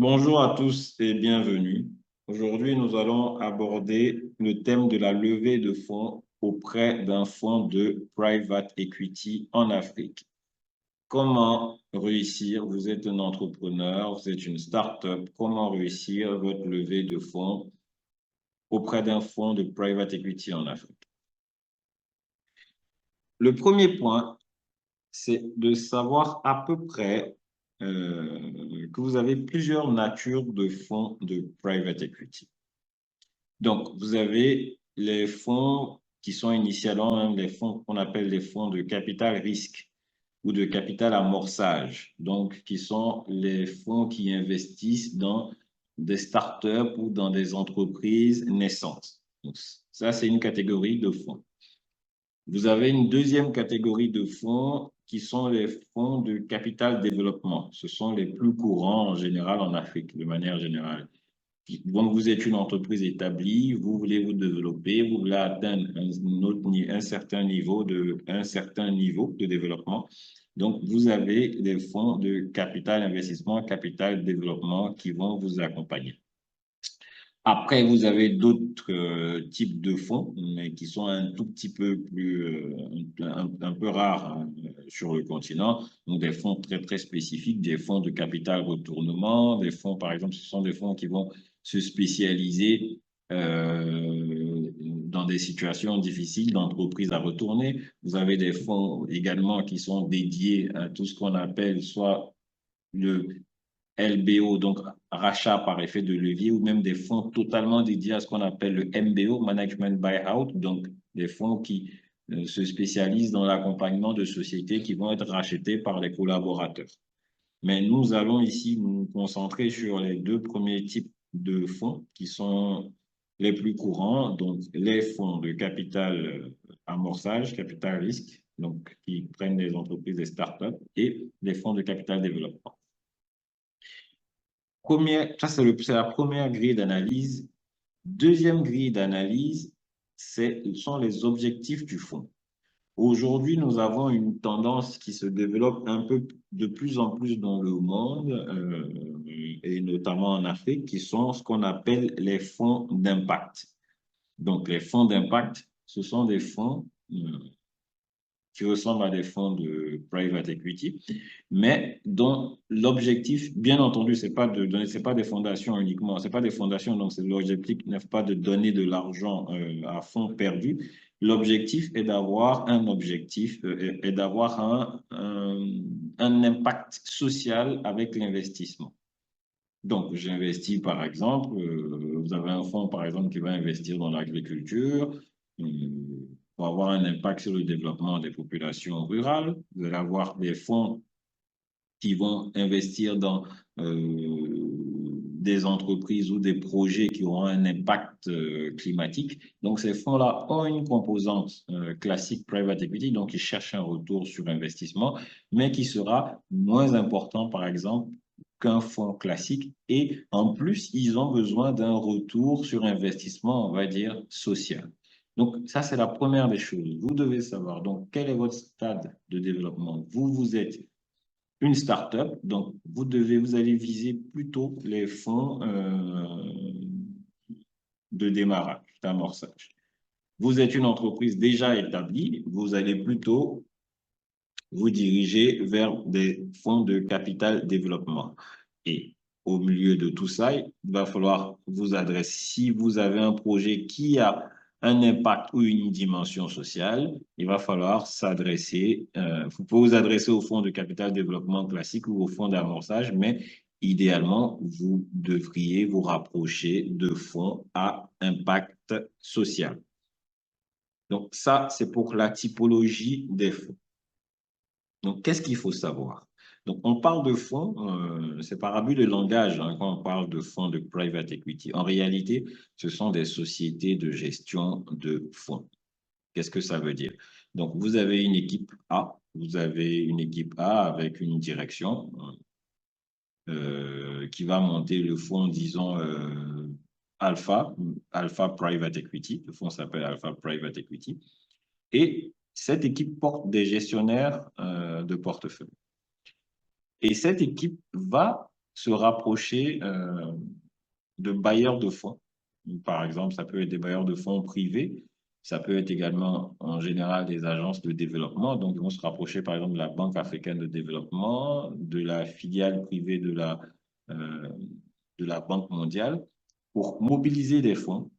Bonjour à tous et bienvenue. Aujourd'hui, nous allons aborder le thème de la levée de fonds auprès d'un fonds de private equity en Afrique. Comment réussir? Vous êtes un entrepreneur, vous êtes une start-up. Comment réussir votre levée de fonds auprès d'un fonds de private equity en Afrique? Le premier point, c'est de savoir à peu près que vous avez plusieurs natures de fonds de private equity. Donc, vous avez les fonds qui sont initialement les fonds qu'on appelle les fonds de capital risque ou de capital amorçage, donc qui sont les fonds qui investissent dans des startups ou dans des entreprises naissantes. Donc, ça, c'est une catégorie de fonds. Vous avez une deuxième catégorie de fonds qui sont les fonds de capital développement. Ce sont les plus courants en général en Afrique, de manière générale. Donc, vous êtes une entreprise établie, vous voulez vous développer, vous voulez atteindre un certain niveau de développement. Donc, vous avez les fonds de capital investissement, capital développement qui vont vous accompagner. Après, vous avez d'autres types de fonds, mais qui sont un tout petit peu plus, un peu rares hein, sur le continent. Donc, des fonds très, très spécifiques, des fonds de capital retournement, des fonds, par exemple, ce sont des fonds qui vont se spécialiser dans des situations difficiles d'entreprise à retourner. Vous avez des fonds également qui sont dédiés à tout ce qu'on appelle soit le LBO, donc rachat par effet de levier, ou même des fonds totalement dédiés à ce qu'on appelle le MBO, Management Buyout, donc des fonds qui se spécialisent dans l'accompagnement de sociétés qui vont être rachetées par les collaborateurs. Mais nous allons ici nous concentrer sur les deux premiers types de fonds qui sont les plus courants, donc les fonds de capital amorçage, capital risque, donc qui prennent des entreprises et startups, et les fonds de capital développement. Ça, c'est la première grille d'analyse. Deuxième grille d'analyse, ce sont les objectifs du fonds. Aujourd'hui, nous avons une tendance qui se développe un peu de plus en plus dans le monde, et notamment en Afrique, qui sont ce qu'on appelle les fonds d'impact. Donc, les fonds d'impact, ce sont des fonds qui ressemblent à des fonds de private equity, mais dont l'objectif, bien entendu, c'est pas de donner, c'est pas des fondations uniquement, c'est pas des fondations, donc l'objectif n'est pas de donner de l'argent à fonds perdu. L'objectif est d'avoir un objectif et d'avoir un impact social avec l'investissement. Donc, j'investis, par exemple, vous avez un fonds, par exemple, qui va investir dans l'agriculture pour avoir un impact sur le développement des populations rurales. Vous allez avoir des fonds qui vont investir dans des entreprises ou des projets qui auront un impact climatique. Donc, ces fonds-là ont une composante classique private equity, donc ils cherchent un retour sur investissement, mais qui sera moins important, par exemple, qu'un fonds classique. Et en plus, ils ont besoin d'un retour sur investissement, on va dire, social. Donc, ça, c'est la première des choses. Vous devez savoir, donc, quel est votre stade de développement? Vous êtes une start-up, donc vous allez viser plutôt les fonds de démarrage, d'amorçage. Vous êtes une entreprise déjà établie, vous allez plutôt vous diriger vers des fonds de capital développement. Et au milieu de tout ça, il va falloir vous adresser, si vous avez un projet qui a un impact ou une dimension sociale, il va falloir s'adresser, vous pouvez vous adresser au fonds de capital développement classique ou au fonds d'amorçage, mais idéalement, vous devriez vous rapprocher de fonds à impact social. Donc ça, c'est pour la typologie des fonds. Donc, qu'est-ce qu'il faut savoir? Donc, on parle de fonds, c'est par abus de langage hein, quand on parle de fonds de private equity. En réalité, ce sont des sociétés de gestion de fonds. Qu'est-ce que ça veut dire? Donc, vous avez une équipe A, vous avez une équipe A avec une direction qui va monter le fonds, disons, Alpha Private Equity. Le fonds s'appelle Alpha Private Equity. Et cette équipe porte des gestionnaires de portefeuille. Et cette équipe va se rapprocher de bailleurs de fonds. Par exemple, ça peut être des bailleurs de fonds privés, ça peut être également en général des agences de développement. Donc, ils vont se rapprocher par exemple de la Banque africaine de développement, de la filiale privée euh, de la Banque mondiale pour mobiliser des fonds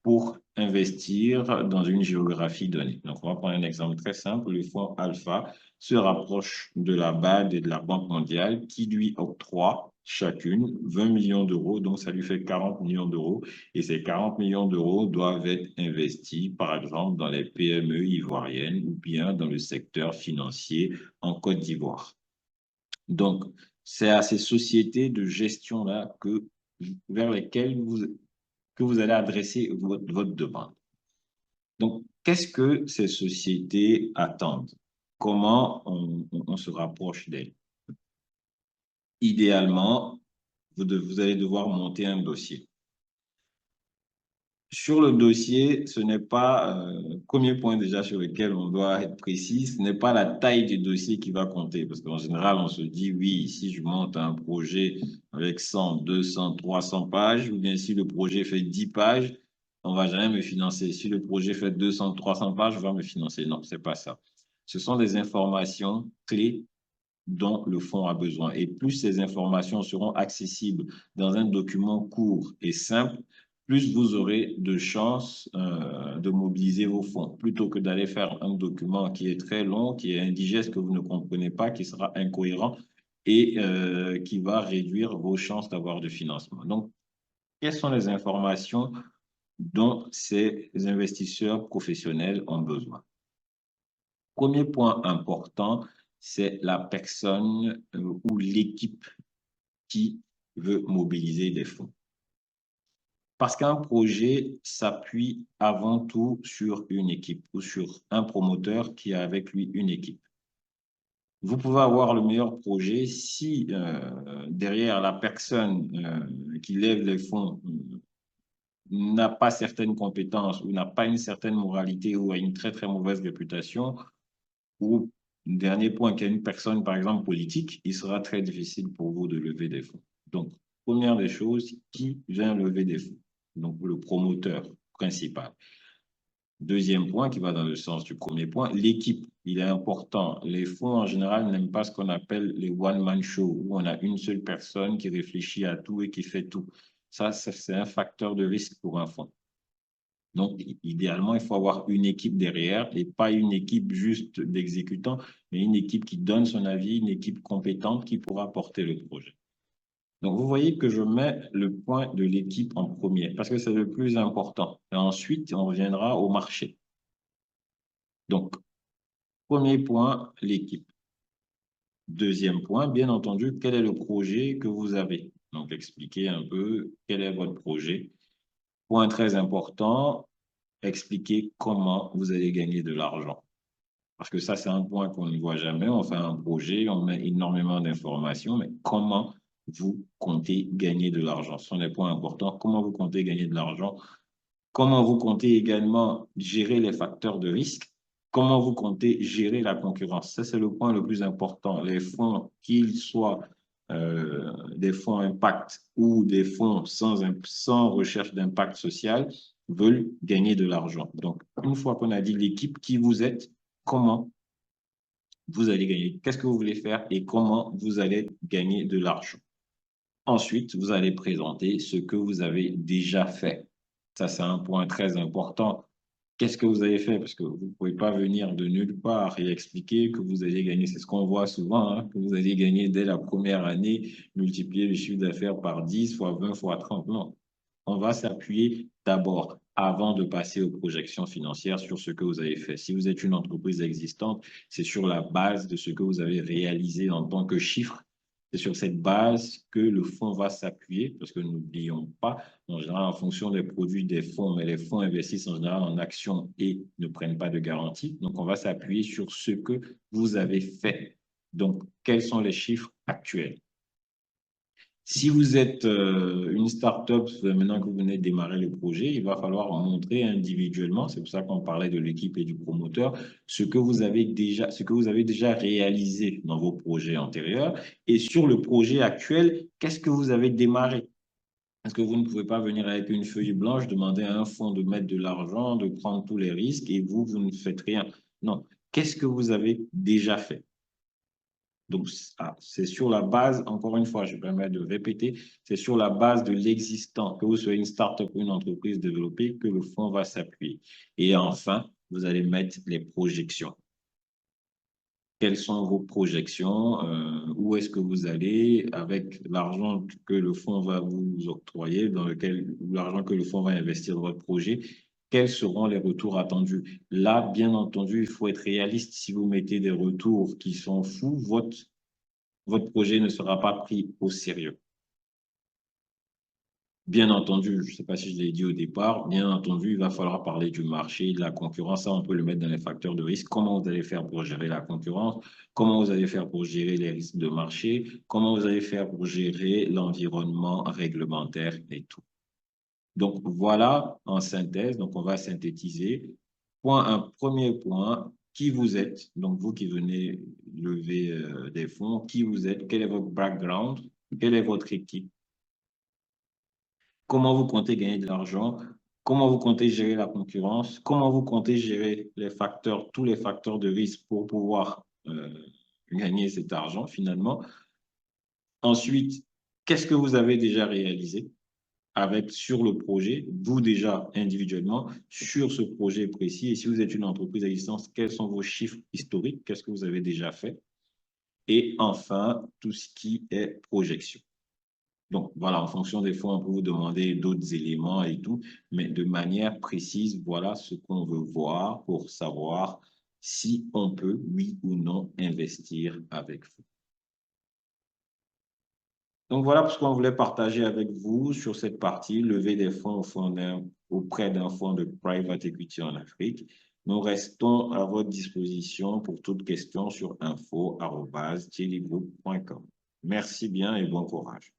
pour investir dans une géographie donnée. Donc, on va prendre un exemple très simple. Le fonds Alpha se rapproche de la BAD et de la Banque mondiale qui lui octroie chacune 20 millions d'euros. Donc, ça lui fait 40 millions d'euros. Et ces 40 millions d'euros doivent être investis, par exemple, dans les PME ivoiriennes ou bien dans le secteur financier en Côte d'Ivoire. Donc, c'est à ces sociétés de gestion-là vers lesquelles que vous allez adresser votre demande. Donc, qu'est-ce que ces sociétés attendent? Comment on se rapproche d'elles? Idéalement, vous allez devoir monter un dossier. Sur le dossier, ce n'est pas, premier point déjà sur lequel on doit être précis, ce n'est pas la taille du dossier qui va compter. Parce qu'en général, on se dit, oui, si je monte un projet avec 100, 200, 300 pages, ou bien si le projet fait 10 pages, on va jamais me financer. Si le projet fait 200, 300 pages, on va me financer. Non, c'est pas ça. Ce sont des informations clés dont le fonds a besoin. Et plus ces informations seront accessibles dans un document court et simple, plus vous aurez de chances de mobiliser vos fonds, plutôt que d'aller faire un document qui est très long, qui est indigeste, que vous ne comprenez pas, qui sera incohérent et qui va réduire vos chances d'avoir du financement. Donc, quelles sont les informations dont ces investisseurs professionnels ont besoin? Premier point important, c'est la personne ou l'équipe qui veut mobiliser des fonds. Parce qu'un projet s'appuie avant tout sur une équipe ou sur un promoteur qui a avec lui une équipe. Vous pouvez avoir le meilleur projet si derrière la personne qui lève les fonds n'a pas certaines compétences ou n'a pas une certaine moralité ou a une très très mauvaise réputation, ou dernier point, qu'il y a une personne, par exemple, politique, il sera très difficile pour vous de lever des fonds. Donc, première des choses, qui vient lever des fonds? Donc, le promoteur principal. Deuxième point, qui va dans le sens du premier point, l'équipe. Il est important. Les fonds, en général, n'aiment pas ce qu'on appelle les one-man show, où on a une seule personne qui réfléchit à tout et qui fait tout. Ça, c'est un facteur de risque pour un fonds. Donc, idéalement, il faut avoir une équipe derrière et pas une équipe juste d'exécutants, mais une équipe qui donne son avis, une équipe compétente qui pourra porter le projet. Donc, vous voyez que je mets le point de l'équipe en premier parce que c'est le plus important. Et ensuite, on reviendra au marché. Donc, premier point, l'équipe. Deuxième point, bien entendu, quel est le projet que vous avez? Donc, expliquez un peu quel est votre projet. Point très important, expliquer comment vous allez gagner de l'argent. Parce que ça, c'est un point qu'on ne voit jamais. On fait un projet, on met énormément d'informations, mais comment vous comptez gagner de l'argent? Ce sont des points importants. Comment vous comptez gagner de l'argent? Comment vous comptez également gérer les facteurs de risque? Comment vous comptez gérer la concurrence? Ça, c'est le point le plus important. Les fonds, qu'ils soient des fonds impact ou des fonds sans recherche d'impact social, veulent gagner de l'argent. Donc, une fois qu'on a dit l'équipe, qui vous êtes, comment vous allez gagner, qu'est-ce que vous voulez faire et comment vous allez gagner de l'argent. Ensuite, vous allez présenter ce que vous avez déjà fait. Ça, c'est un point très important. Qu'est-ce que vous avez fait? Parce que vous ne pouvez pas venir de nulle part et expliquer que vous allez gagner. C'est ce qu'on voit souvent, hein, que vous allez gagner dès la première année, multiplier le chiffre d'affaires par 10 fois 20 fois 30. Non. On va s'appuyer d'abord, avant de passer aux projections financières, sur ce que vous avez fait. Si vous êtes une entreprise existante, c'est sur la base de ce que vous avez réalisé en tant que chiffre. C'est sur cette base que le fonds va s'appuyer, parce que n'oublions pas, en général, en fonction des produits des fonds, mais les fonds investissent en général en actions et ne prennent pas de garantie. Donc, on va s'appuyer sur ce que vous avez fait. Donc, quels sont les chiffres actuels? Si vous êtes une start-up, maintenant que vous venez de démarrer le projet, il va falloir montrer individuellement, c'est pour ça qu'on parlait de l'équipe et du promoteur, ce que vous avez déjà réalisé dans vos projets antérieurs. Et sur le projet actuel, qu'est-ce que vous avez démarré? Parce que vous ne pouvez pas venir avec une feuille blanche, demander à un fonds de mettre de l'argent, de prendre tous les risques et vous ne faites rien. Non. Qu'est-ce que vous avez déjà fait? Donc, c'est sur la base, encore une fois, je me permets de répéter, c'est sur la base de l'existant, que vous soyez une start-up ou une entreprise développée, que le fonds va s'appuyer. Et enfin, vous allez mettre les projections. Quelles sont vos projections? Où est-ce que vous allez avec l'argent que le fonds va vous octroyer, l'argent que le fonds va investir dans votre projet? Quels seront les retours attendus? Là, bien entendu, il faut être réaliste. Si vous mettez des retours qui sont fous, votre projet ne sera pas pris au sérieux. Bien entendu, je ne sais pas si je l'ai dit au départ, bien entendu, il va falloir parler du marché, de la concurrence. Ça, on peut le mettre dans les facteurs de risque. Comment vous allez faire pour gérer la concurrence? Comment vous allez faire pour gérer les risques de marché? Comment vous allez faire pour gérer l'environnement réglementaire et tout? Donc, voilà en synthèse. Donc, on va synthétiser. Un premier point, qui vous êtes? Donc, vous qui venez lever des fonds, qui vous êtes? Quel est votre background? Quelle est votre équipe? Comment vous comptez gagner de l'argent? Comment vous comptez gérer la concurrence? Comment vous comptez gérer tous les facteurs de risque pour pouvoir gagner cet argent finalement? Ensuite, qu'est-ce que vous avez déjà réalisé sur le projet, vous déjà individuellement, sur ce projet précis? Et si vous êtes une entreprise à distance, quels sont vos chiffres historiques? Qu'est-ce que vous avez déjà fait? Et enfin, tout ce qui est projection. Donc, voilà, en fonction des fois, on peut vous demander d'autres éléments et tout, mais de manière précise, voilà ce qu'on veut voir pour savoir si on peut, oui ou non, investir avec vous. Donc, voilà ce qu'on voulait partager avec vous sur cette partie, lever des fonds auprès d'un fonds de private equity en Afrique. Nous restons à votre disposition pour toute question sur info@thierrygroup.com. Merci bien et bon courage.